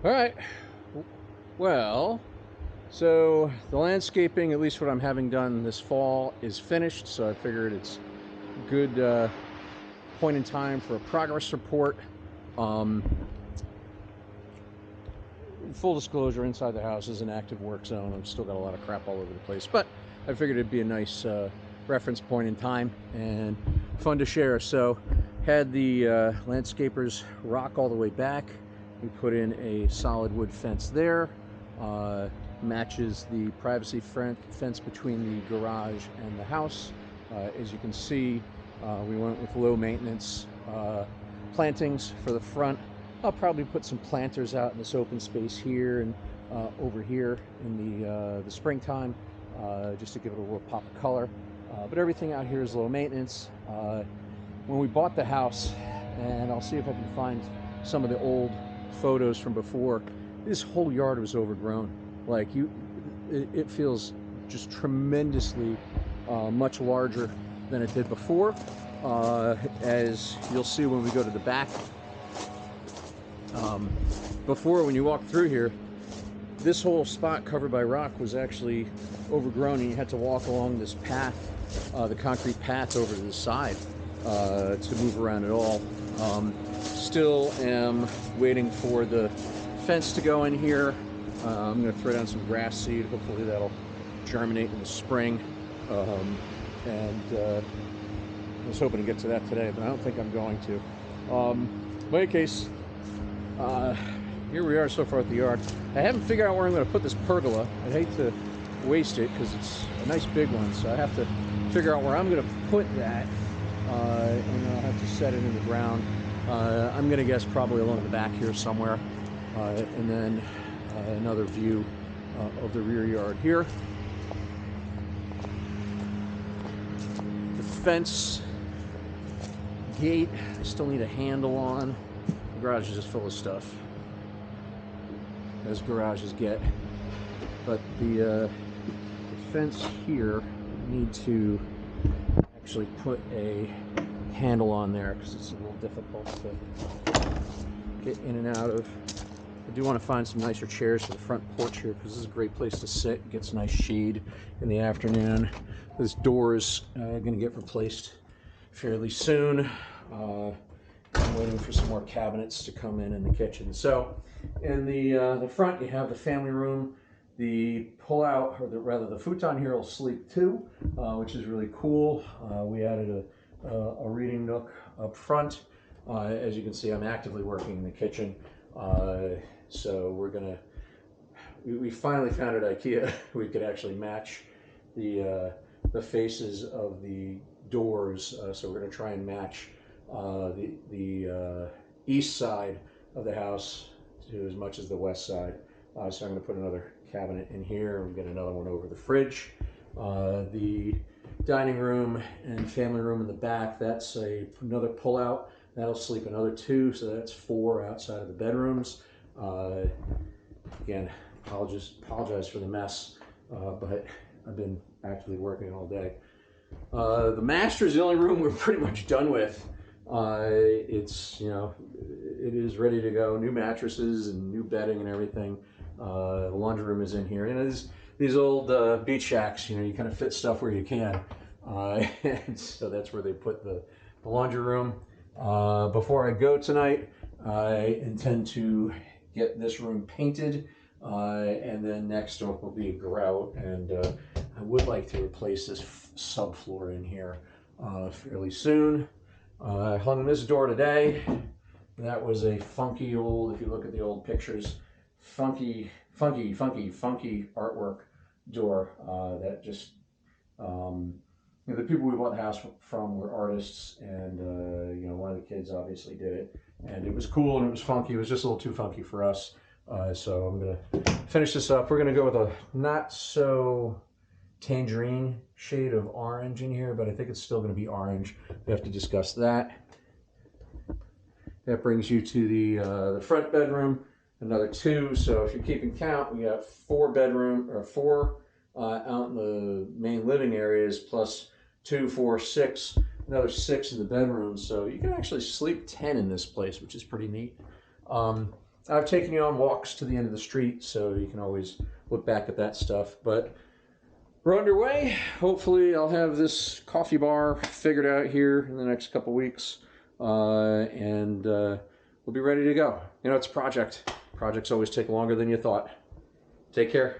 All right. Well, so the landscaping, at least what I'm having done this fall, is finished. So I figured it's a good point in time for a progress report. Um, Full disclosure, inside the house is an active work zone. I've still got a lot of crap all over the place, but I figured it'd be a nice reference point in time and fun to share. So had the landscapers rock all the way back. We put in a solid wood fence there. Matches the privacy fence between the garage and the house. As you can see, we went with low maintenance plantings for the front. I'll probably put some planters out in this open space here and over here in the springtime, just to give it a little pop of color. But everything out here is low maintenance. When we bought the house, and I'll see if I can find some of the old photos from before, this whole yard was overgrown. Like it feels just tremendously much larger than it did before. As you'll see when we go to the back. Before, when you walk through here, this whole spot covered by rock was actually overgrown, and you had to walk along this path, the concrete path over to the side to move around at all. Still am waiting for the fence to go in here. I'm going to throw down some grass seed. Hopefully that'll germinate in the spring. I was hoping to get to that today, but I don't think I'm going to. In any case, here we are so far at the yard. I haven't figured out where I'm going to put this pergola. I'd hate to waste it because it's a nice big one, so I have to figure out where I'm going to put that, and I'll have to set it in the ground. I'm going to guess probably along the back here somewhere, and then another view of the rear yard here. The fence gate I still need a handle on. The garage is just full of stuff, as garages get. But the fence here, I need to actually put a handle on there because it's a little difficult to get in and out of. I do want to find some nicer chairs for the front porch here because this is a great place to sit. It gets nice shade in the afternoon. This door is going to get replaced fairly soon. I'm waiting for some more cabinets to come in the kitchen. So in the front, you have the family room. The pull-out, or rather the futon here will sleep too, which is really cool. We added a reading nook up front. As you can see, I'm actively working in the kitchen. So we finally found at IKEA we could actually match the faces of the doors. So we're going to try and match the east side of the house to as much as the west side. So I'm going to put another cabinet in here and get another one over the fridge. The dining room and family room in the back, that's another pull-out. That'll sleep another 2, so that's 4 outside of the bedrooms. Again, apologize for the mess, but I've been actively working all day. The master is the only room we're pretty much done with. It's, it is ready to go. New mattresses and new bedding and everything. The laundry room is in here. These old beach shacks, you kind of fit stuff where you can. And so that's where they put the laundry room. Before I go tonight, I intend to get this room painted. And then next up will be a grout. And I would like to replace this subfloor in here fairly soon. I hung this door today. That was a funky old, if you look at the old pictures, funky artwork door that just, the people we bought the house from were artists, and one of the kids obviously did it, and it was cool and it was funky. It was just a little too funky for us. So I'm gonna finish this up. We're gonna go with a not so tangerine shade of orange in here, but I think it's still going to be orange. We have to discuss that. That brings you to the front bedroom, another 2. So if you're keeping count, we got 4 out in the main living areas, plus 2, 4, 6, another 6 in the bedroom. So you can actually sleep 10 in this place, which is pretty neat. I've taken you on walks to the end of the street, so you can always look back at that stuff. But we're underway. Hopefully I'll have this coffee bar figured out here in the next couple weeks, and we'll be ready to go. You know, it's a project. Projects always take longer than you thought. Take care.